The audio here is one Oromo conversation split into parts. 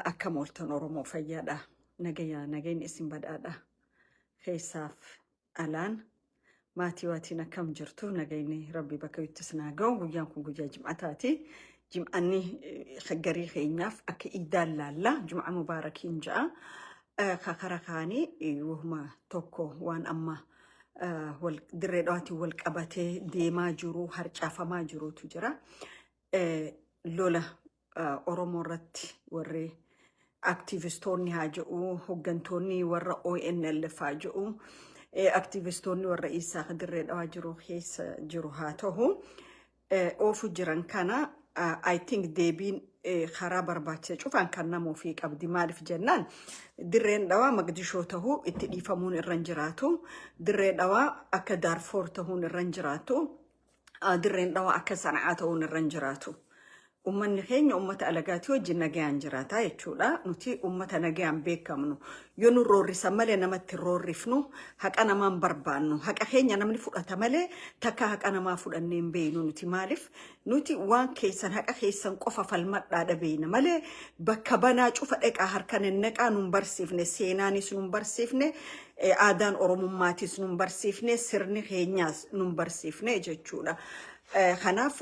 akka mooltan Oromoo fayyaadha. Nagayni isin badhaadha. Keessaaf alaan maatii waatiin akkam jirtu nagayni Rabbi bakka itti sinaa ga'u guyyaan kun guyyaa Jim'ataati. Jim'anni garii keenyaaf akka iddaan laalla Jum'a mubaarakiin ja'a. Kakara kaanii wahuma tokko waan amma dirree dhawaatiin wal qabatee deemaa jiru harcaafamaa jirutu jira. Lola Oromoo irratti warri aktivistoonni haa jedhu hoggantoonni warra ONLF haa jedhu aktivistoonni warra isaa dirree dhawaa jiru keessa jiru haa ta'u oofu jiran kana I think deebiin karaa barbaachisa cufaan kan nama ofii qabdi maaliif jennaan dirreen dhawaa Magdishoo ta'uu itti dhiifamuun irra hin jiraatu dirree dhawaa akka Daarfoor ta'uun irra hin jiraatu dirreen dhawaa akka Sana'aa ta'uun irra hin jiraatu. Ummanni keenya ummata alagaati wajjin nagayaan jiraata jechuudha. Nuti ummata nagayaan beekamnu. Yoo nu roorrisan malee namatti roorrifnu haqa namaan barbaannu. Haqa keenya namni fudhata malee takka haqa namaa fudhannee hin beeynu nuti maaliif? Nuti waan keessan haqa keessan qofa falmadhaadha beeyna malee bakka banaa cufa dheqaa harkan hin naqaa nun barsiifne seenaanis nun barsiifne aadaan Oromummaatis nun barsiifne sirni keenyaas nun barsiifne jechuudha. Kanaaf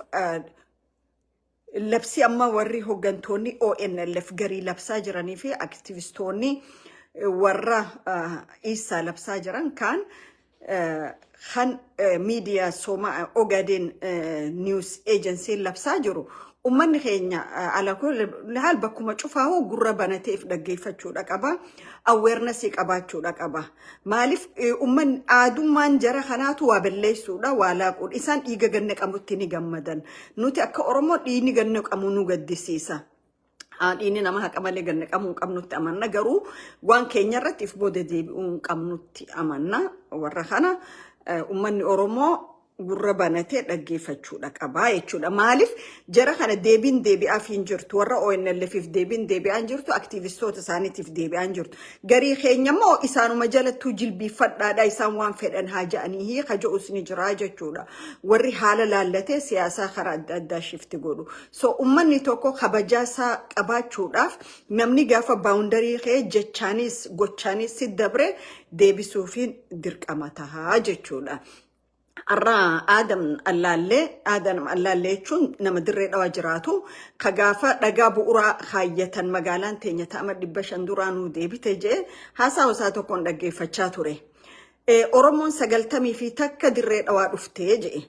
labsi amma warri hoggantoonni ONLF garii labsaa jiranii fi aktivistoonni warra isaa labsaa jiran kan miidiyaa Ogaden News Agency labsaa jiru. Ummanni keenya haal bakkuma cufaa gurra banateef dhaggeeffachuudha qaba. Awareness qabaachuudha qaba. Maaliif ummanni aadummaan jara kanaatu waa balleessuudha waa laaquudha. Isaan dhiiga ganna qabutti ni gammadan. Nuti akka Oromoo dhiigni ganna qabu nu gaddisiisa. Dhiigni nama haqa malee ganna qabu qabnutti amanna garuu waan keenya irratti if booda deebi'uun qabnutti amanna. Warra kana ummanni Oromoo gurra banatee dhaggeeffachuudha qaba jechuudha. Maaliif jara kana deebiin deebi'aaf hin jirtu warra ONLFif deebiin deebi'aan jirtu aktivistoota isaaniitiif deebi'aan jirtu. Garii keenya immoo isaanuma jalattuu jilbiifadhaadha isaan waan fedhan haa ja'anii haja'us ni jira jechuudha. Warri haala laallatee siyaasaa karaa adda addaa shifti godhu. So ummanni tokko kabajaasaa qabaachuudhaaf namni gaafa baawundarii kee jechaanis gochaanis si dabre deebisuufiin dirqama tahaa jechuudha. Adam Allaalee jechuun nama dirree dhawaa jiraatu ka gaafa dhagaa bu'uuraa kaayyatan magaalaan teenya ta'ama 500 duraanuu deebite jee haasaa isaa tokkoon dhaggeeffachaa ture. Oromoon 90 fi takka dirree dhawaa dhuftee jee.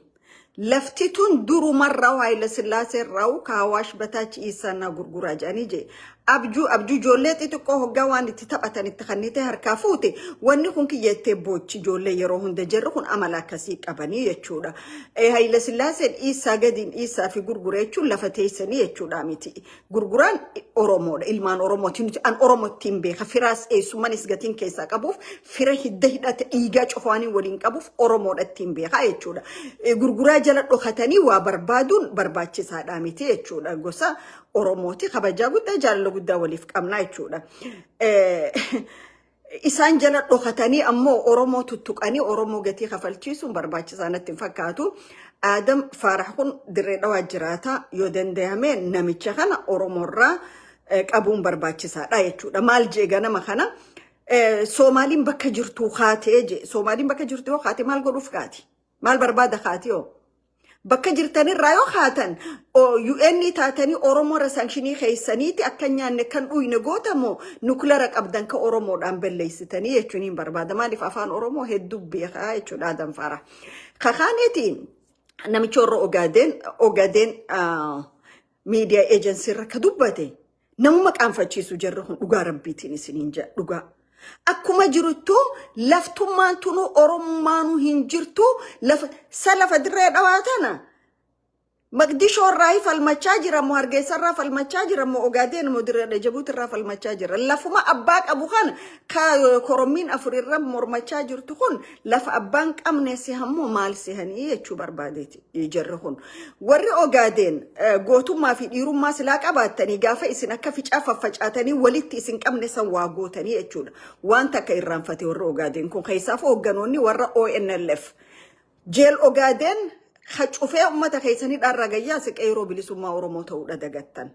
Lafti tun durumarraa Haayile Sillaasee irraa Kawaash Bataachi Iisaanaa gurguraa jedhanii jee. Abjuu ijoollee xixiqqoo hoggaa waan itti taphatan itti kannite harkaa fuute wanni kun kiyyettee boochi ijoollee yeroo hunda jirru kun amala akkasii qabanii jechuudha. Haayile Sillaaseen Iisaa gadiin Iisaa fi gurguree jechuun lafa teessanii jechuudha miti. Gurguraan Oromoodha ilmaan Oromooti nuti an Oromottiin beeka firaas eessumanis gatiin keessaa qabuuf fira hidda hidhate dhiigaa cufaanii waliin qabuuf Oromoodha ittiin beeka jechuudha. Gurguraa jala dhokatanii waa barbaaduun barbaachisaadha miti jechuudha. Gosa Oromooti kabajaa guddaa jaalala guddaa waliif qabnaa jechuudha. Isaan jala dhokatanii ammoo Oromoo tuttuqanii Oromoo gatii kafalchiisuun barbaachisaa natti hin fakkaatu. Adam Faarax kun dirree dhawaa jiraata yoo danda'ame namicha kana Oromoorraa qabuun barbaachisaadha jechuudha. Maal jee ganama kana Soomaaliin bakka jirtu kaatee jee Soomaaliin bakka jirtu yoo kaate maal godhuuf kaati? Maal barbaada kaati yoo? Bakka jirtanirraa yoo kaatan UN taatanii Oromoo sankshinii keessaniiti akka nyaanne kan dhuyne gootamoo nukleera qabdan ka Oromoodhaan balleessitanii jechuun hin barbaada. Maaliif afaan Oromoo hedduu beekaa jechuudha Adam Faarax. Kakaaneetiin namicha warra Ogaden Media Agency irra ka dubbate namuma qaanfachiisu jarri kun dhugaa rabbiitiin isiniin jedha dhugaa. Akkuma jirtu laftummaan tunu Oromummaanu hin jirtu lafa dirree dhawaa tana Magdishoo irraa falmachaa jira moo Hargeysa irraa falmachaa jira moo Ogaden moo dirree Jabuuti irraa falmachaa jira. Lafuma abbaa qabu kan ka Korommiin afur irra mormachaa jirtu kun lafa abbaan qabne si hammoo maal sehanii jechuu barbaadeeti jarri kun. Warri Ogaden gootummaa fi dhiirummaa silaa qabaattanii gaafa isin akka ficaa faffacaatanii walitti isin qabne san waa gootanii jechuudha. Waan takka irraanfate warri Ogaden kun keessaaf hoogganoonni warra ONLF jeel Ogaden Hachufee ummata keessanii dharraa gayyaa siqee yeroo bilisummaa Oromoo ta'uudha dagattan.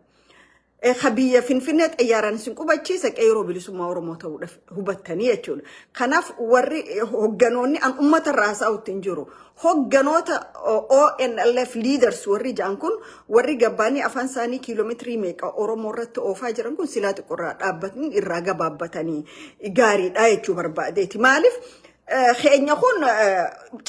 خبيه فنفنة أياران سنكوبا تشيسا كيرو بلسوما ورموتو هبتانية تشول خناف وري هجنوني أن أمة الرأس أو تنجرو هجنوتا أو إن اللف ليدرز وري جانكون وري جباني أفانساني كيلومتري ميكا أورو مرت أو فاجرانكون سلات قرات أبتني الرجا بابتاني إجاري أي تشوبر بعدتي مالف خير يكون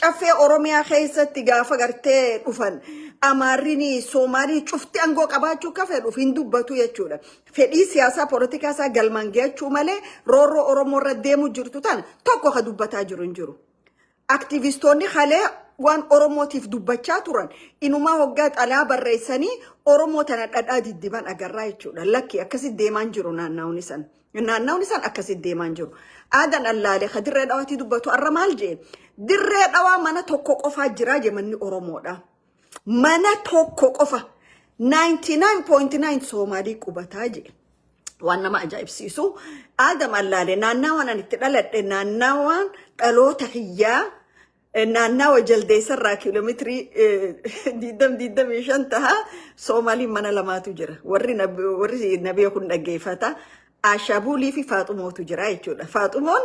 شافي أوروميا خيسة تجافة قرتة وفن أماريني سوماري شفتي أنغو كباچو كفر وفين دوباتو يجودا فدي سياسة بوليتيكا سا غلمانجيا چومالي رورو أورومو رديمو جرتو تان توكو خدوباتا جرو أكتيفيستوني خالي وان أوروموتيف دوباچا توران إنوما هوغات على برئيساني أورومو تانات أدادي ديبان أغراي چودا لكي أكسي ديمان جرو ناناوني سان أكسي ديمان جرو آدان اللالي خدر دواتي دوباتو الرمال جي در دوا مانا توكو قفا جراجي مني أورومو دا mana tokko qofa 99.9 Somali qubataje wanna ma ajaa'ibsiisu adam allaale naannawan an itti dhaladhe naannawan dhaloota kiyyaa naannawa jaldeessarraa kiiloometrii 25 taha Somali mana lamaatu jira warri nabiya kun dhaggeeffata ashabuli fi Faaxumootu jira jechuudha Faaxumoon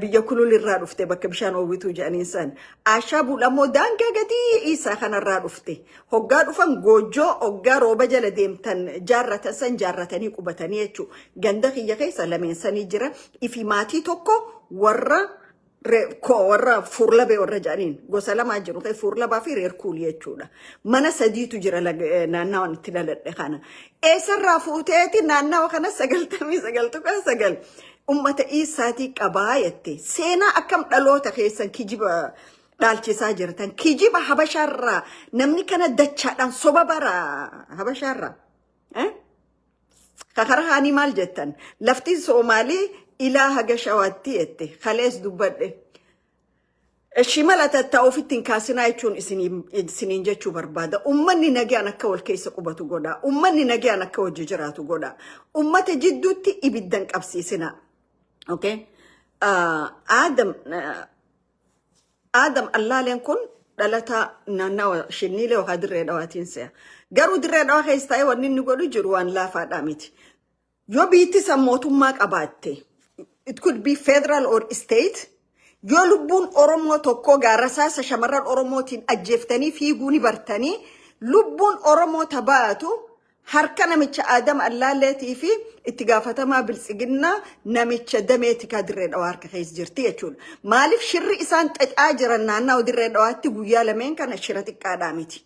biyya kululirraa dhufte bakka bishaan oowwitu jedhaniin san ashabul ammoo daangaa gadii isaa kanarraa dhufte hoggaa dhufan goojoo hoggaa rooba jala deemtan jaarratan san jaarratanii qubatanii jechuudha ganda kiyya keessa lameen sanii jira ifi maatii tokko warra furlabe warra jedhaniin gosa lamaa jiru kee furlabaa fi reerkuul jechuudha mana sadiitu jira naannawan itti dhaladhe kana eessarraa fuuteeti naannawa kana 99 ummata isaati qabaayette seenaa akkam dhaloota keessan kijiba dhalchisaa jirtan kijiba habasharraa namni kana dachaadhaan soba bara habasharraa kakarahaanii maal jettan lafti Soomaalii ilaa haga shawaatti yette khalees dubbadhe shimala tatta'uu fittiin kaasinaa jechuun isiniin jechuu barbaada ummanni nagaan akka wal keessa qubatu godha ummanni nagaan akka wajji jiraatu godha ummata jidduutti ibiddan qabsiisina okay Adam allaalen kun dhalata naannawa shinniilee waa dirree dhawaatiin se'a garuu dirree dhawaa keessa ta'ee wanni inni godhu jiru waan laafaadhaa miti yoo biitti san mootummaa qabaatte it could be federal or state yoo lubbuun Oromoo tokko gaarasaasa shamarran Oromootiin ajjeeftanii fiiguuni bartanii lubbuun Oromoo tabaatu harka namicha Adam allaalleetii fi itti gaafatamaa biltsiginnaa namicha dameetika dirree dhawaa harka keessa jirti jechuudha maaliif shirri isaan xaxaa jiran naannaa dirree dhawaatti guyyaa lameen kana shira xiqqaadhaa miti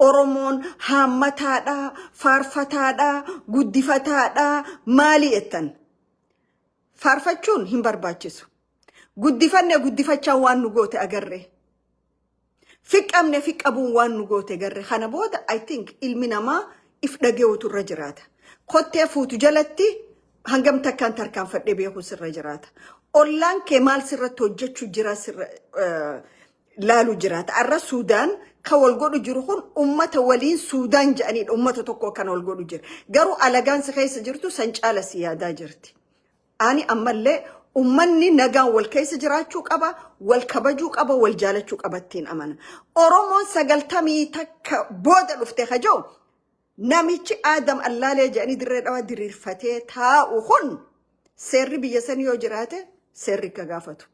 Oromoon haammataadha faarfataadha guddifataadha maali ettan faarfachuun hin barbaachisu guddifachaan waan nu goote agarre fiqqamne fiqqabuun waan nu goote agarre kana booda I think ilmi namaa if dhageewutu irra jiraata kottee fuutu jalatti hangam takkaan tarkaanfadhee beekuu sirra jiraata ollaan kee maal sirratti hojjechuu jira sirra laalu jiraata arra Suudaan ka wal godhu jiru kun ummata waliin Suudaan jedhaniidha ummata tokko kan wal godhu jira garuu alagaan si keessa jirtu san caala si yaadaa jirti ani ammallee ummanni nagaan wal keessa jiraachuu qaba wal kabajuu qaba wal jaalachuu qabattiin amana Oromoon 90 takka booda dhufte kajoo namichi Adam allaalee jedhanii dirree dhawaa diriirfatee taa'u kun seerri biyya sanii yoo jiraate seerri akka gaafatu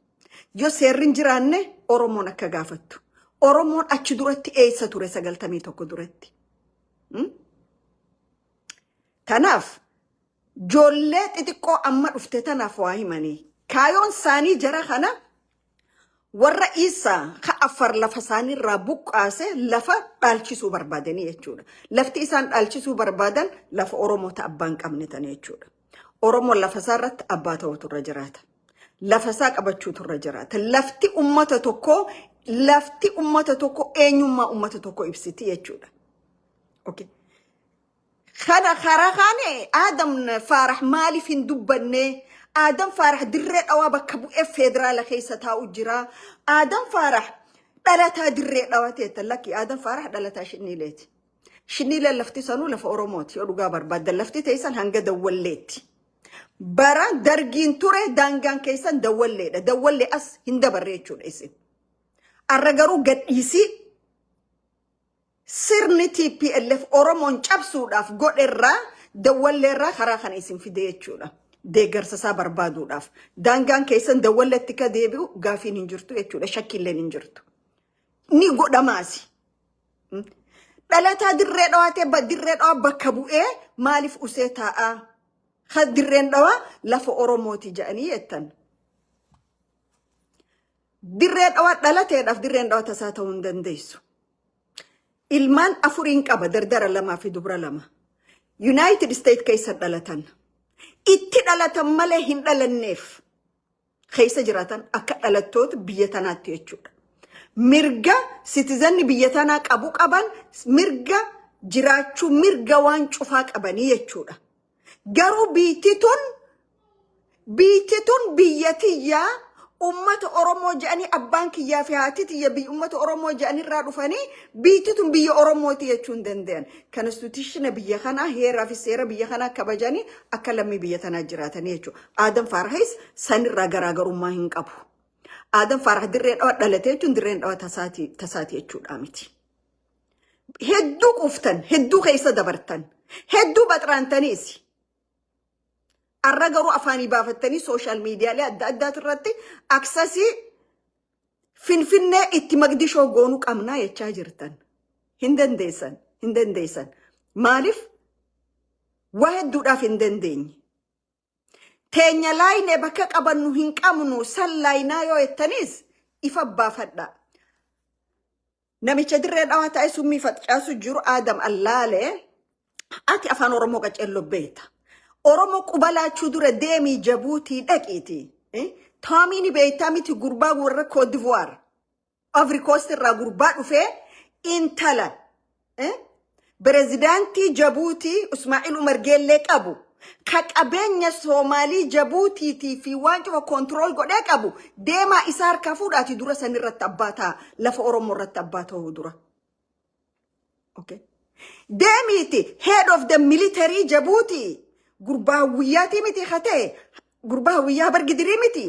yoo seerri hin jiraanne Oromoon akka gaafattu Oromoon achi duratti eessa ture 91 duratti kanaaf joollee xixiqqoo amma dhufte tanaaf waa himanii kaayoon saanii jara kana warra isa ka afar lafa saanirraa buqqaase lafa dhalchisuu barbaadanii jechuudha lafti isaan dhalchisuu barbaadan lafa Oromoo ta abbaan qabne tan jechuudha Oromoo lafa isaarratti abbaa ta'utu irra jiraata lafa isaa qabachuutu irra jiraata lafti ummata tokko eenyummaa ummata tokko ibsiti jechuudha okay kana kharaqane Adam Farah maaliif hin dubbanne Adam Farah dirree dhawaa bakka bu'ee federaala keessa taa'u jira Adam Farah dhalataa dirree dhawateetta lakki Adam Farah dhalataa shinniilee lafti sanuu lafa Oromooti yoo dhugaa barbaaddan lafti teessan hanga dawwalleetti bara dargiin ture daangaan keessan dawwalleedha dawwallee as hin dabarre jechuudha isin arra garuu gadhiisii sirni TPLF Oromoon cabsuudhaaf godherraa dawwalleerraa karaa kana isin fide jechuudha. Deeggarsa isaa barbaaduudhaaf. Daangaan keessan dawwallatti ka deebi'u gaafiin hin jirtu jechuudha. Shakkiilleen hin jirtu. Ni godhamaasi. Dhalataa dirree dhawaatee dirree dhawaa bakka bu'ee maaliif usee taa'aa? Ha dirreen dhawaa lafa Oromooti jedhanii jettan. Dirree dhawaa dhalateedhaaf dirreen dhawaa tasaa ta'uu hin dandeessu. Ilmaan afuriin qaba dardara lamaa fi dubra lama. United States keessa dhalatan. Itti dhalatan malee hin dhalanneef. Keessa jiraatan akka dhalattoota biyya tanaatti jechuudha. Mirga citizenni biyya tanaa qaban mirga jiraachuu mirga waan cufaa qabanii jechuudha. Garuu biitituun biyyatiyyaa ummata Oromoo jedhanii abbaan kiyyaa fi haati tiyya ummata Oromoo jedhanii irraa dhufanii biitituun biyya Oromooti jechuun danda'an. Konstitutiona biyya kanaa heeraa fi seera biyya kanaa kabajanii akka lammii biyya tanaa jiraatanii jechuudha. Aadam Faarahis sanirraa garaagarummaa hin qabu. Aadam Faarah dirree dhawaa dhalatee jechuun dirreen dhawaa tasaati jechuudha miti. Hedduu quftan, hedduu keessa dabartan, hedduu baxraantaniisi. Arra garuu afaanii baafattanii social media adda addaati irratti aksasii finfinnee itti Magdishoo goonuu qabnaa jechaa jirtan. Hin dandeessan. Maaliif? Waa hedduudhaaf hin dandeenye. Teenya laayinee bakka qabannu hin qabnu san laayinaa yoo jettaniis ifa baafadha. Namicha dirree dhawaa taa'ee summii facaasu jiru Aadam Allaalee ati afaan Oromoo qaceelloo beekta. Oromoo qubalaachuu dura deemii Jabuutii dhaqiiti. Taamiini beektaa miti gurbaa warra Côte d'Ivoire. Ivory Coast irraa gurbaa dhufee intala. Pirezidaantii Jabuutii Ismaa'il Umar Geellee qabu. Ka qabeenya Soomaalii Jabuutiitii fi waan cufa kontirool godhee qabu deemaa isaa harkaa fuudhaati dura san irratti abbaataa lafa Oromoo irratti abbaataa dura. Okay. Deemiiti head of the military Jabuutii. Gurbaa wiyyaati miti khatee gurbaa wiyyaa bargidirii miti.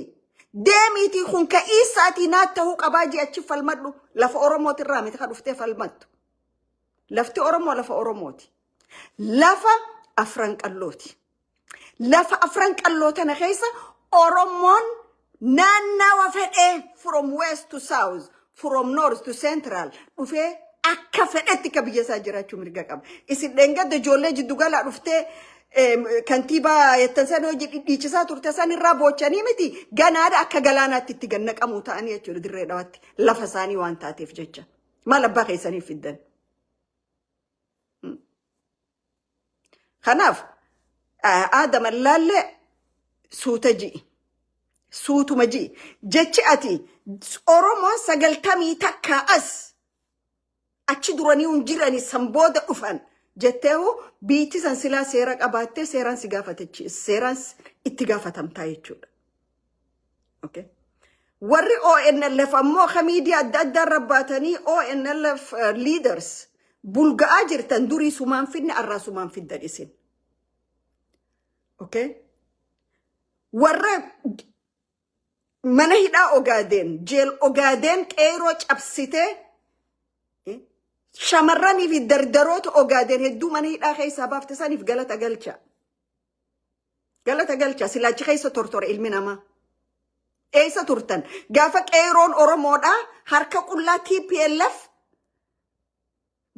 Deemiiti kun ka'iisaatii naat ta'uu qabaa jechi falmadhu lafa Oromooti irraa miti ka dhuftee falmattu. Lafti Oromoo lafa Oromooti. Lafa afran qallooti. Lafa afran qalloo tana keessa Oromoon naannawa fedhee from west to south, from north to central dhufee akka fedhetti ka biyya isaa jiraachuu mirga qaba. Isin dheengadda ijoollee jiddu galaa dhuftee kantiibaa yettansan hojii dhiichisaa turte san irraa boochanii miti ganaadha akka galaanaatti itti gannaqamuu ta'anii jechuudha dirree dhawaatti lafa isaanii waan taateef jecha. Maal abbaa keessaniif fiddan? Kanaaf Aadam Allaalee suuta ji'i. Suutuma ji'i. Jechi ati Oromoo 90 takkaa as achi duranii hin jiranii san booda dhufan. Jetteewu biitti san silaa seera qabaattee seeraan si gaafatechi seeraan itti gaafatamtaa jechuudha. Okay. Warri ONLF ammoo ka miidiyaa adda addaa rabbaatanii ONLF leaders bulga'aa jirtan durii sumaan finne arraa sumaan fiddan isin. Okay. Warra mana hidhaa Ogaadeen jeel Ogaadeen qeeroo cabsitee shamarranii fi dardaroota Ogaadeen hedduu mana hidhaa keessaa baafte saniif galata galcha. Galata galcha silaachi keessa tortora ilmi namaa. Eessa turtan? Gaafa qeeroon Oromoodhaa harka qullaa TPLF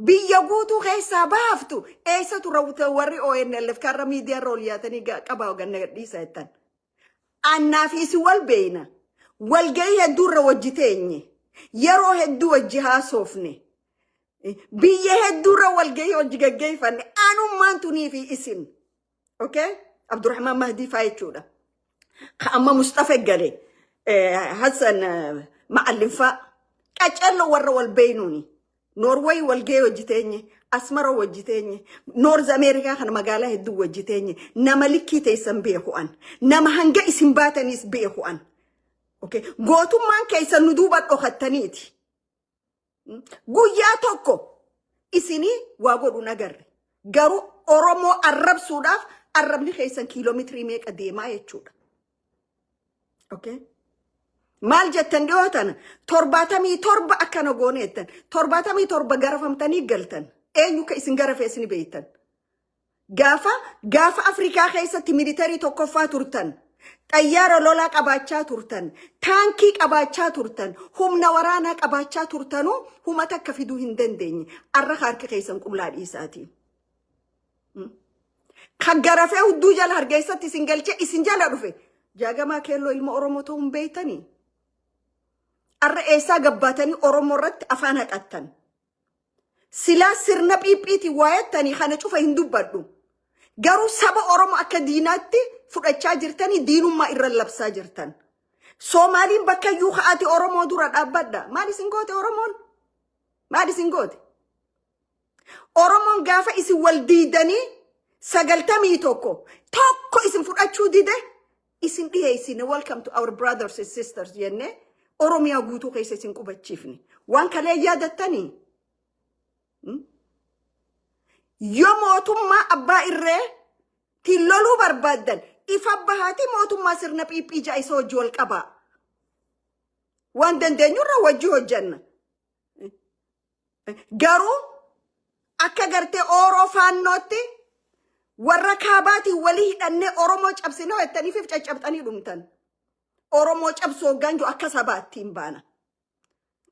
biyya guutuu keessaa baaftu eessa turre warri ONLF karra miidiyaa irra ol yaatanii qabaa ganna gadhiisaa jettan. Annaa fi isin wal beeyna. Walgahii hedduu irra wajji teenye. Yeroo hedduu wajji haasoofne. Biyya heddurra walgahii wajji gaggeeffanne anummaan tunii fi isin. Okay? Abdurrahman Mahdi faa jechuudha. Ka amma Mustafa Gale Hassan Ma'allin faa qacello warra wal beeynuuni. Norway walgahii wajji teenye. Asmara wajji teenye. North America kan magaalaa hedduu wajji teenye. Nama likkii teessan beeku'an. Nama hanga isin baataniis beeku'an. Okay? Gootummaan keessan nu duuba dhokattaniiti. Guyyaa tokko isinii waa godhu nagarre. Garuu Oromoo arrabsuudhaaf arrabni keessan kiiloomeetirii meeqa deemaa jechuudha. Okay? Maal jettan dhiyootan 77 akkana gooneettan 77 garafamtanii galtan. Eenyu ka isin garafee isin beektan. gaafa Afrikaa keessatti militarii tokkoffaa turtan. Xayyaara lolaa qabaachaa turtan, taankii qabaachaa turtan, humna waraanaa qabaachaa turtanuu humata akka fiduu hin dandeenye. Arra harka keessan qullaa dhiisaati. Kan garafee hudduu jala hargeessatti isin galchee isin jala dhufe. Jaagamaa keelloo ilma Oromoo ta'uu hin beektanii. Arra eessaa gabbaatanii Oromoo irratti afaan haqattan. Silaa sirna phiiphiitiin waayattanii kana cufa hin dubbadhu. Garuu saba Oromoo akka diinaatti fudhachaa jirtanii diinummaa irra labsaa jirtan. Soomaaliin bakka iyyuu ka'aati Oromoo dura dhaabbadha. Maal isin goote Oromoon? Maal isin goote? Oromoon gaafa isin wal diidanii 91 isin fudhachuu dide isin dhiyeessine welcome to our brothers and sisters jenne Oromiyaa guutuu keessa isin qubachiifne. Waan kalee yaadattanii? Yoo mootummaa abbaa irree tilloluu barbaadan ifa bahati mootummaa sirna phiiphii jaayisa hojii wal qabaa. Waan dandeenyurra wajji hojjanna. Garuu akka gartee Oroo faannootti warra kaabaatii walii hidhannee Oromoo cabsinoo jettaniif caccabxanii dhumtan. Oromoo cabsoo ganjo akka sabaattiin baana.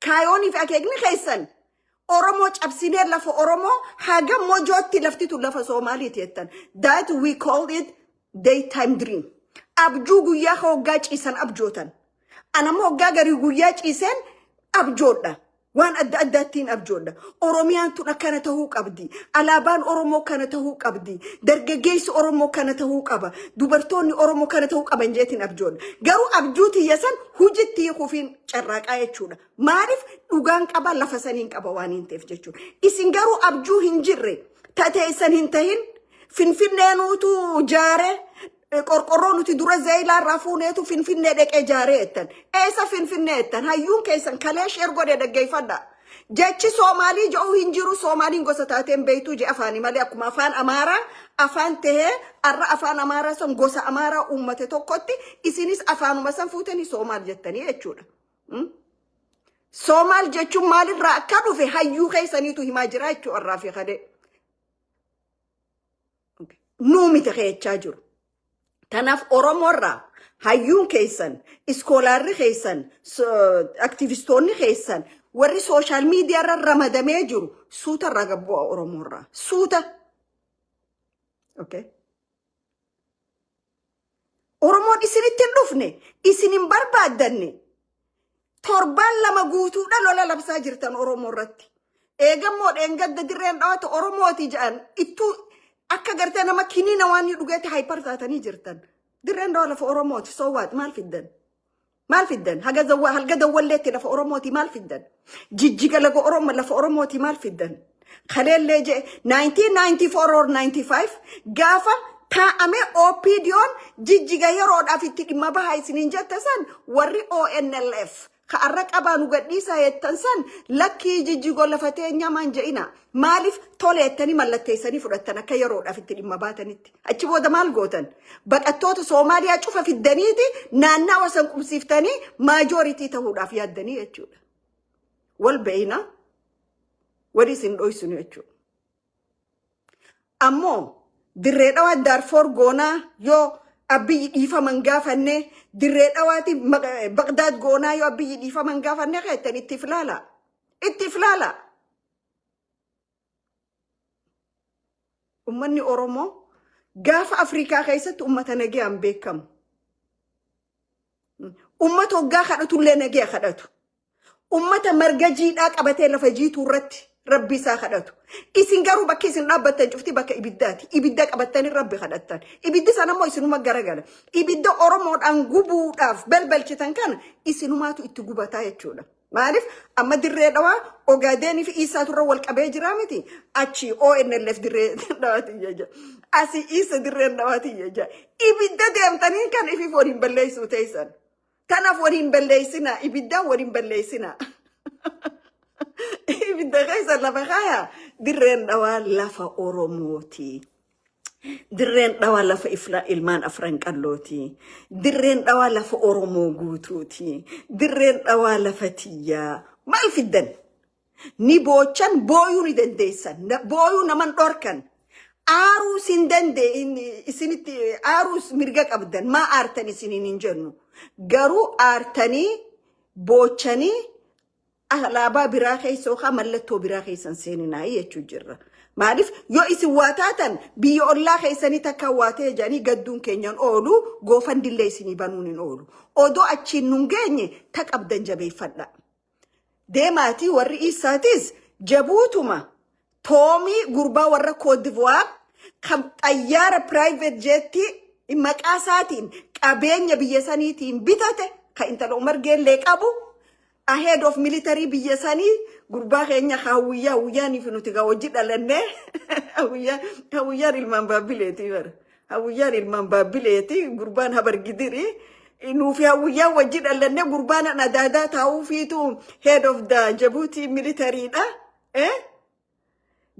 Kaayooniif akeekni keessan Oromoo cabsinee lafa Oromoo haga mojootti laftitu lafa Soomaaliiti jettan. That we call it daytime dream. Abjuu guyyaa hoggaa ciisan abjootan. Anammoo hoggaa garii guyyaa ciisen abjoodha. Waan adda addaattiin abjoodha. Oromiyaan tun akkana tahuu qabdi. Alaabaan Oromoo kana tahuu qabdi. Dargaggeessi Oromoo kana tahuu qaba. Dubartoonni Oromoo kana tahuu qaban jeetiin abjoodha. Garuu abjuuti yasan hujitti kufiin carraaqaa jechuudha. Maaliif dhugaan qaba lafa saniin qaba waan hin ta'eef jechuudha. Isin garuu abjuu hin jirre tatee isan hin tahin finfinneenuutu jaare qorqorroo nuti dura zeeyilaa raafuuneetu finfinnee dhaqee jaaree ettan. Eessa finfinnee ettan hayyuun keessan kalee sheer godhe dhaggeeffadha. Jechi Soomaalii jedhu hin jiru. Soomaaliin gosa taateen beeytuu je afaanii malee akkuma afaan Amaaraa afaan tahee arra afaan Amaaraa san gosa Amaaraa uummate tokkotti isinis afaanuma san fuutanii Soomaal jettanii jechuudha. Soomaal jechuun maalirraa akka dhufe hayyuu keessaniitu himaa jira jechuu irraa fi kadee. Nuu miti keechaa jiru. Tanaaf Oromoorraa hayyuun keessan, iskoolaarri keessan, aktivistoonni keessan warri sooshaal miidiyaarra ramadamee jiru suuta irraa gabbu'a Oromoorraa. Suuta. Oromoon isinitti hin dhufne, isin hin barbaaddanne. Torbaan lama guutuudha lola labsaa jirtan Oromoo irratti. Eegammoo dheengadda dirreen dhawaatu Oromooti jedhan ittuu akka gartee nama kiniina waan dhugeetti haayipar taatanii jirtan. Dirreen dhawa lafa Oromooti soowaati maal fiddan? Maal fiddan? Halga dawwalleetti lafa Oromooti maal fiddan? Jijjiga laga Oromoo lafa Oromooti maal fiddan? Kaleellee je 1994 or 95 gaafa taa'amee OPDO'n jijjiga yeroodhaaf itti dhimma bahaa isiniin jettasan warri ONLF ka'arra qabaanu gadhiisaa jettan san lakkii jijjigoo lafa teenyaa maan je'ina. Maaliif toleettanii mallatteessanii fudhattan akka yeroodhaaf itti dhimma baatanitti. Achi booda maal gootan? Baqattoota Soomaaliyaa cufa fiddaniiti naannawaa san qubsiiftanii maajooritii ta'uudhaaf yaaddanii jechuudha. Wal beeyna wali isin dhoysunu jechuudha. Ammoo dirree dhawaa Daarfoor goonaa yoo abiyyi dhiifaman gaafanne dirree dhawaati Bagdaad goonaa yoo abiyyi dhiifaman gaafanne keettan itti filaala. Itti filaala. Ummanni Oromoo gaafa Afrikaa keessatti ummata nagayaan beekamu. Ummata hoggaa kadhatullee nagaya kadhatu. Ummata marga jiidhaa qabatee lafa jiituu irratti Rabbi isaa kadhatu. Isin garuu bakki isin dhaabbattan cufti bakka ibiddaati. Ibidda qabattanii Rabbi kadhattan. Ibiddi sana immoo isinuma garagala. Ibidda Oromoodhaan gubuudhaaf balbalchitan kana isinumaatu itti gubataa jechuudha. Maaliif amma dirree dhawaa Ogaadeenii fi Isaa turre wal qabee jira miti. Achi ONLF dirree dhawaati jecha. Asi Isa dirree dhawaati jecha. Ibidda deemtanii kan ifi waliin balleessuu teessan. Kanaaf waliin balleessina. Ibiddaan waliin balleessina. Ibidda keessa lafa kaya dirreen dhawaa lafa Oromooti. Dirreen dhawaa lafa ilmaan afran qallooti. Dirreen dhawaa lafa Oromoo guutuuti. Dirreen dhawaa lafa tiyyaa. Maal fiddan? Ni boochan booyuu ni dandeessan. Booyuu naman dhorkan. Arus indande isiniti arus mirga qabdan ma artani isinin injennu garu artani bochani alaaba biraa keessa oka mallatoo biraa keessan seeninaa jechuu jirra. Maaliif yoo isin waataatan biyya ollaa keessanii takka waatee jedhanii gadduun keenyan oolu goofan dillee isinii banuun hin oolu. Odoo achiin nun geenye ta qabdan jabeeffadha. Deemaatii warri isaatis jabuutuma toomii gurbaa warra Cote d'Ivoire kan xayyaara private jetti maqaa isaatiin qabeenya biyya saniitiin bitate kan intala Umar Geellee qabu ahead of military biyya sanii gurbaa keenya hawwiyyaan ifinuti ga wajji dhalanne hawwiyyaan ilmaan baabbileeti bara hawwiyyaan ilmaan baabbileeti gurbaan habargidiri nuufi hawwiyyaan wajji dhalanne gurbaan adaadaa taa'uu fiitu head of the Djibouti military dha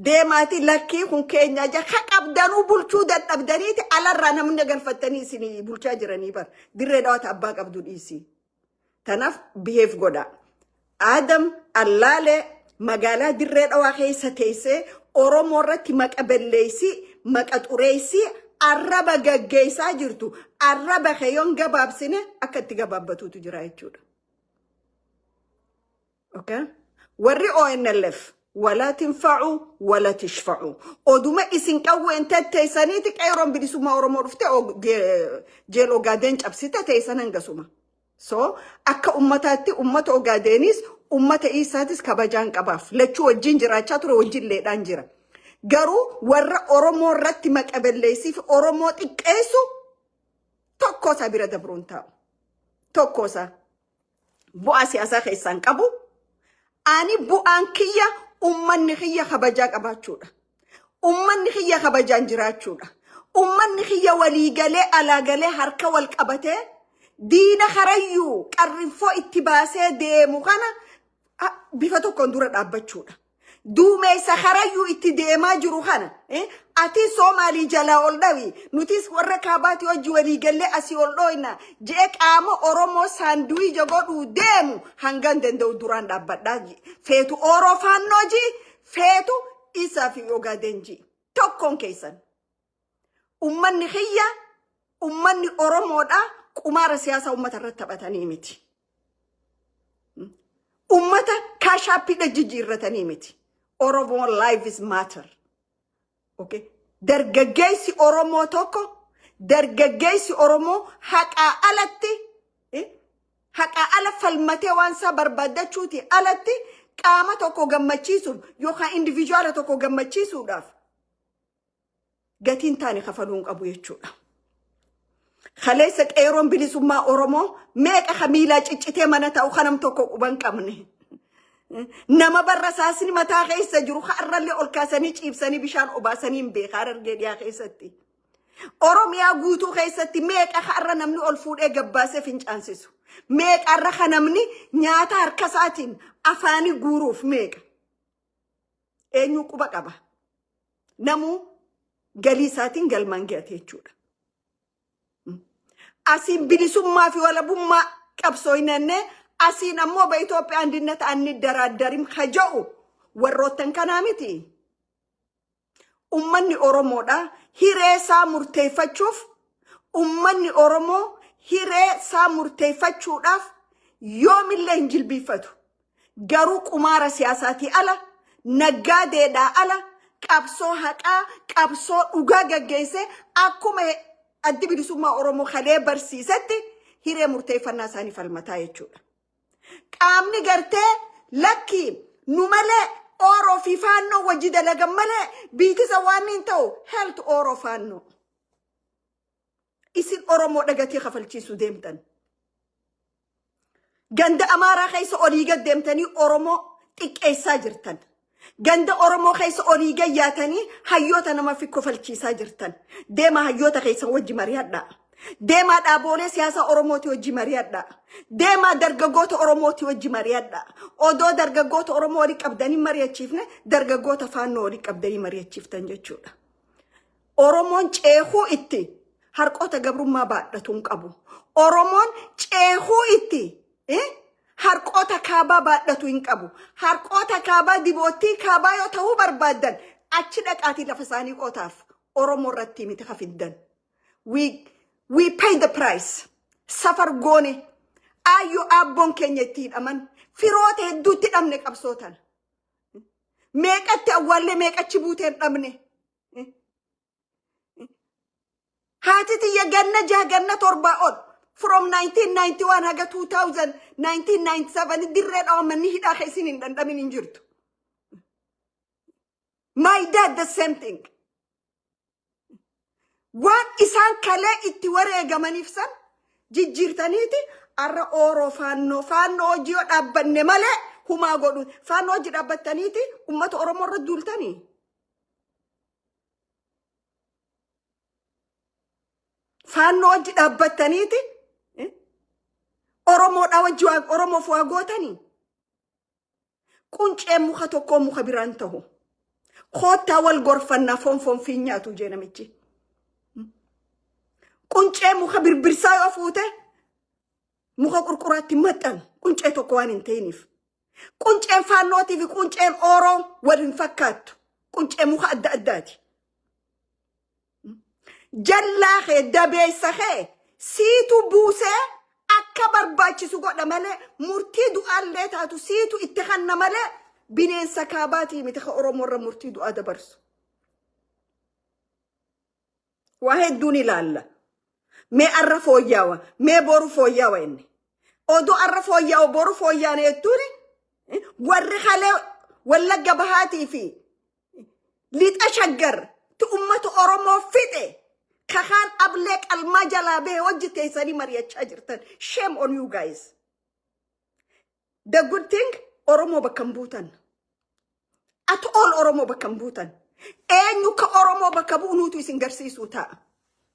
deemaati lakkii kun keenya ja qabdanuu bulchuu dadhabdaniiti alarraa namni galfattanii isinii bulchaa jiranii bara dirree dhawaata abbaa qabdu dhiisii. Tanaf behave goda. Adam Allale magala dirree dhawaa keessa teessee Oromoo irratti maqabelleessi maqaxureessi arraba gaggeessaa jirtu arraba keeyoon gabaabsine akka itti gabaabbatuutu jira jechuudha. Okay? Warri ONLF wala tinfa'u wala tishfa'u. Oduma isin qawween tetteessaniiti qeeroon bilisummaa Oromoo dhufte jeel Ogaadeen cabsite teessan hangasuma. So akka ummataatti ummata Ogaadenis ummata isaatis kabajaan qabaaf lachuu wajjin jiraachaa ture wajjin leedhaan jira. Garuu warra Oromoo irratti maqabelleessiif Oromoo xiqqeessu tokkosa bira dabruun taa'u. Tokkosa bu'aa siyaasaa keessaan qabu ani bu'aan kiyya ummanni kiyya kabajaa qabaachuudha. Ummanni kiyya kabajaan jiraachuudha. Ummanni kiyya waliigalee alaagalee harka wal qabatee diina karayyuu qarrinfoo itti baasee deemu kana bifa tokkoon dura dhaabbachuudha. Duumessa karayyuu itti deemaa jiru kana ati Soomaalii jalaa ol dhawi nutis warra kaabaati hojii waliigallee asii ol dhooyna jee qaama Oromoo saanduwiija godhuu deemu hangan danda'u duraan dhaabbadhaa feetu Oroo faannooji feetu isaa fi Ogaadenji tokkoon keessan ummanni kiyya ummanni Oromoodha kumara siyaasa ummata irratti taphatanii miti. Ummata kaashaappiidha jijjiirratanii miti. Oromo life is matter. Okay? Dargaggeessi Oromoo tokko dargaggeessi Oromoo haqaa alatti haqaa ala falmatee waan isaa barbaadachuuti alatti qaama tokko gammachiisuuf yookaan individuala tokko gammachiisuudhaaf gatiin taane kafaluun qabu jechuudha. Khaleessa qeeroon bilisummaa Oromoo meeqa khamiilaa ciccitee mana ta'u kanam tokko quban qabne. Nama barra saasni mataa keessa jiru har'allee ol kaasanii ciibsanii bishaan obaasanii beekaa Harargee dhiyaa keessatti. Oromiyaa guutuu keessatti meeqa har'a namni ol fuudhee gabbaasee fincaansisu. Meeqa har'a namni nyaata harka isaatiin afaanii guuruuf meeqa. Eenyu quba qaba. Namuu galii isaatiin galmaan ga'ate jechuudha. Asiin bilisummaa fi walabummaa qabsooynanne asiin ammoo ba Itoophiyaa andinnata anni daraaddarim haja'u warroottan kanaa miti. Ummanni Oromoodha hiree isaa murteeffachuuf ummanni Oromoo hiree isaa murteeffachuudhaaf yoomillee hin jilbiifatu. Garuu qumaara siyaasaatii ala naggaadeedhaa ala qabsoo haqaa qabsoo dhugaa gaggeesse akkuma addi bilisummaa Oromoo kalee barsiisetti hiree murteeffannaa isaanii falmataa jechuudha. Qaamni gartee lakki nu malee Oroo fi faannoo wajji dalagan malee biitisa waan hin ta'u heltu Oroo faannoo. Isin Oromoo dhagatii kafalchiisu deemtan. Ganda Amaaraa keessa olii gad deemtanii Oromoo xiqqeessaa jirtan. Ganda Oromoo keessa olii gad yaatanii hayyoota nama fi kofalchiisaa jirtan. Deema hayyoota keessa wajji mari'adhaa. Deema dhaabolee siyaasa Oromooti wajji mari'adhaa. Deema dargaggoota Oromooti wajji mari'adhaa. Odoo dargaggoota Oromoo walii qabdanii mari'achiifne dargaggoota faannoo walii qabdanii mari'achiiftan jechuudha. Oromoon ceekuu itti harqoota gabrummaa baadhatuun qabu. Oromoon ceekuu itti harqoota kaabaa baadhatu hin qabu. Harqoota kaabaa dibootii kaabaa yoo ta'uu barbaadan achi dhaqaatii lafa isaanii qotaaf Oromo irratti miti hafiddan. We pay the price. Safar goone. Ayyo abbon keenya itti hidhaman. Firoota hedduutti hidhamne qabsootan. Meeqatti awwaalle meeqachi buuteen dhabne. Haati tiyya ganna jaha ganna torba ol. From 1991 haga 2000, 1997 dirree dhawamanni hidhaa keessin hin dhandhamin hin jirtu. My dad the same thing. Waan isaan kalee itti wareegamaniif san jijjiirtaniiti arra Oro faannoo hojii yoo dhaabbanne malee humaa godhu. Faannoo hojii dhaabbattaniiti ummata Oromoo irra duultanii. Faannoo hojii dhaabbattaniiti Oromoodhaa wajji Oromoof waa gootanii. Quncee muka tokkoo muka biraan ta'u. Koottaa wal gorfannaa foon fiinyaatu jee namichi. Quncee muka birbirsaa yoo fuute muka qurquraatti maxxan quncee tokko waan hin ta'iniif. Qunceen faannootii fi qunceen Oroo waliin fakkaattu. Quncee muka adda addaati. Jallaa kee dabeessa kee siitu buusee akka barbaachisu godha malee murtii du'aallee taatu siitu itti kanna malee bineensa kaabaatii miti ka Oromoo irra murtii du'aa dabarsu. Waa hedduun ilaalla. Mee arra fooyyaawa, mee boru fooyyaawa inni. Oduu arra fooyyaawa boru fooyyaane jettuuni warri kalee Wallagga Bahaatii fi lixa Shaggar ti ummata Oromoo fixe kakaan ablee qalmaa jalaa bee hojii teessanii mari'achaa jirtan. Shame on you guys. The good thing Oromoo bakka hin buutan. At all Oromoo bakka hin buutan. Eenyu ka Oromoo bakka bu'unuutu isin garsiisuu ta'a.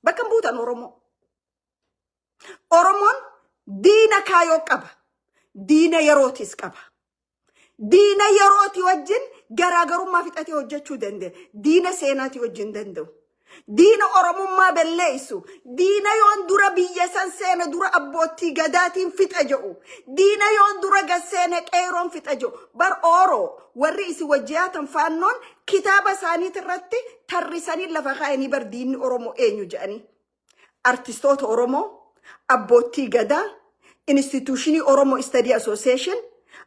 Bakka hin buutan Oromoo. Oromoon diina kaayoo qaba. Diina yerootis qaba. Diina yerooti wajjin garaagarummaa fixatee hojjechuu danda'a. Diina seenaatii wajjin danda'u. Diina Oromummaa belleessu. Diina yoon dura biyya san seena dura abbootii gadaatiin fixa jedhu. Diina yoon dura gasseene qeeroon fixa jedhu. Bar Oroo warri isi wajjiyaatan faannoon kitaaba isaaniit irratti tarrisanii lafa kaayanii bar diinni Oromoo eenyu jedhanii. Artistoota Oromoo, abbootii gadaa, instituushinii Oromoo Study Association,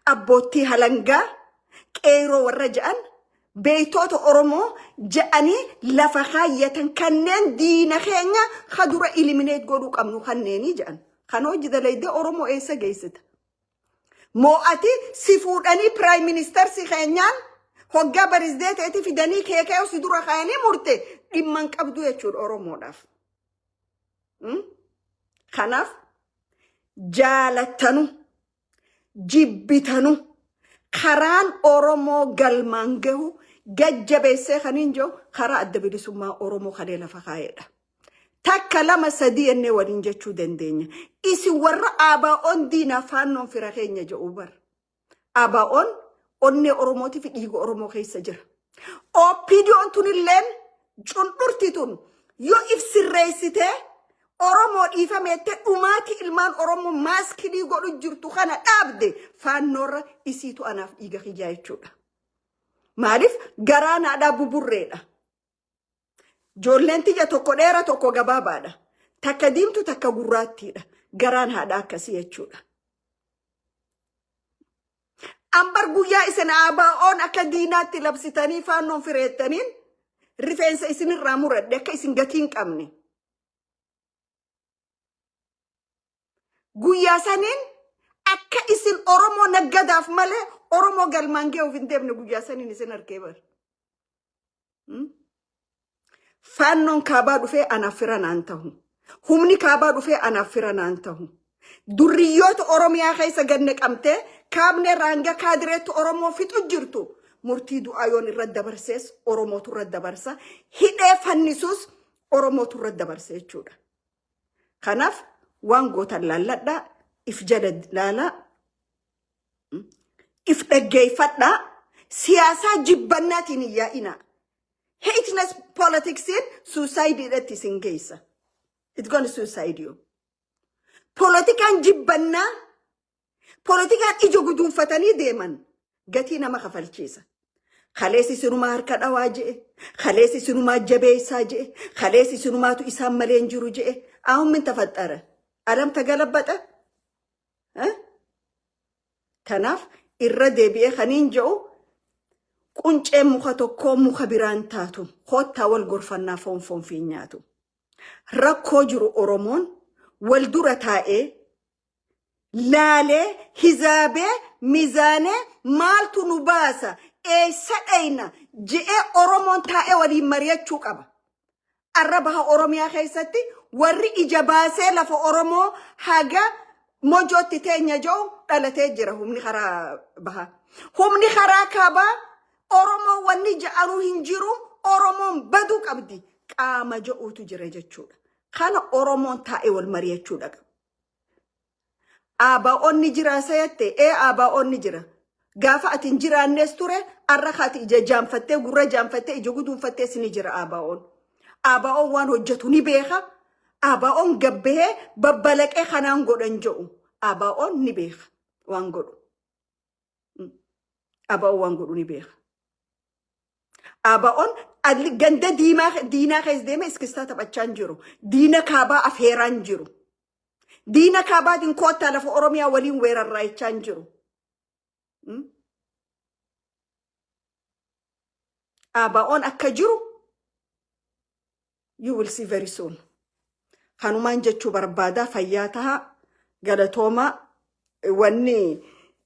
abbootii halangaa, qeeroo warra jedhan, beeytoota Oromoo jedhanii lafa kaayyatan kanneen diina keenya kadura eliminate godhuu qabnu kanneenii jedhan. Kan hojii dalaydee Oromoo eessa geessita? Moo'ati si fuudhanii Prime Minister si keenyaan hoggaa barisdeeteeti fidanii keekee si dura kaayanii murte dhimman qabdu jechuudha Oromoodhaaf. Kanaaf jaalattanu jibbitanu karaan Oromoo galmaan gahu gajjabeessee kaniin jiru karaa adda bilisummaa Oromoo kalee lafa kaayedha. Takka lama sadii ennee waliin jechuu dandeenya. Isi warra ABO'n diina faannoon fira keenya jedhu bar. ABO'n onnee Oromootii fi dhiiga Oromoo keessa jira. OPDO'n tunilleen cundhurtitun yoo ibsirreessitee Oromoo dhiifameette dhumaati ilmaan Oromoo maaskilii godhu jirtu kana dhaabde faannoorra isiitu anaaf dhiiga kiyyaa jechuudha. Maaliif garaan haadhaa buburreedha. Joolleen tiyya tokko dheera tokko gabaabaadha. Takka diimtu takka gurraattiidha. Garaan haadhaa akkasii jechuudha. Ambar guyyaa isin ABO'n akka diinaatti labsitanii faannoon fireettaniin rifeensa isinirraa muradhe akka isin gatii hin qabne. Guyyaa saniin akka isin Oromoo naggadaaf malee Oromoo galmaan gahuuf hin deemne guyyaa saniin isin arkee bar. Faannoon kaabaa dhufee anaaf fira naan ta'u. Humni kaabaa dhufee anaaf fira naan ta'u. Durriyoota Oromiyaa keessa ganne qabtee kaabne raanga kaadireetti Oromoo fixu jirtu. Murtii du'aa yoon irratti dabarsees Oromootu irratti dabarsa. Hidhee fannisuus Oromootu irratti dabarsa jechuudha. Kanaaf waan gootan laalladhaa, if jala laalaa, if dhaggeeffadhaa, siyaasaa jibbannaatiin hin yaa'inaa. Hateness politicsiin suicideedhatti isin geessa. It's gonna suicide you. Politikaan jibbannaa, politikaan ija guduunfatanii deeman gatii nama kafalchiisa. خليسي سنما هركد أواجئ خليسي سنما جبي ساجئ خليسي سنما تو إسام ملين جرو جئ أهم من تفترة ألم تقلبت كناف الردي بيه خنين جو كنش مخاتوكو مخبران تاتو خود تاول غرفنا فون في نياتو ركو جرو أورومون والدورة تائي لالي هزابي ميزاني مالتو نباسا سأينا جئ أورومون تائي ولي مريا تشوكابا الربها أوروميا خيستي وري إجاباسي لفا أورومو حاجة موجود تتين يجو ألا تجره هم نخرا بها هم نخرا كابا أورومو ونجا أرو هنجيرو أورومو بدوك أبدي كاما جو تجري جتشودا خانا أورومون تائي والمريا تشودا آبا أون نجرا سيتي آبا أون نجرا غافا أتنجرا النستورة الرخات إجا جامفتة غورا جامفتة إجا قدون فتة سنجرا آبا أون وان هجتو نبيخا آبا أون قبه ببالك خنان قدن جو آبا أون نبيخ وان قدو آبا أون وان قدو نبيخ آبا أون أدل جنده دينا خيز ديما اسكستاتا بچان جرو دينا كابا أفهران جرو دينا كابا دين كوتا لفو أوروميا ولين وير الرأي چان جرو آبا أون أكا جرو you will see very soon خانومان جتشو بربادا فياتها غلطوما واني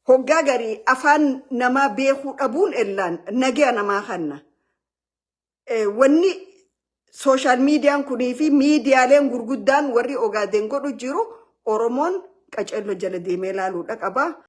هوغا غري أفان نما بيخو أبون إلان نجي نما خنا واني سوشال ميديا كوني في ميديا لين غرغدان وري أوغادين قدو جيرو أورومون كاچ إلو جل ديميلالو لك أبا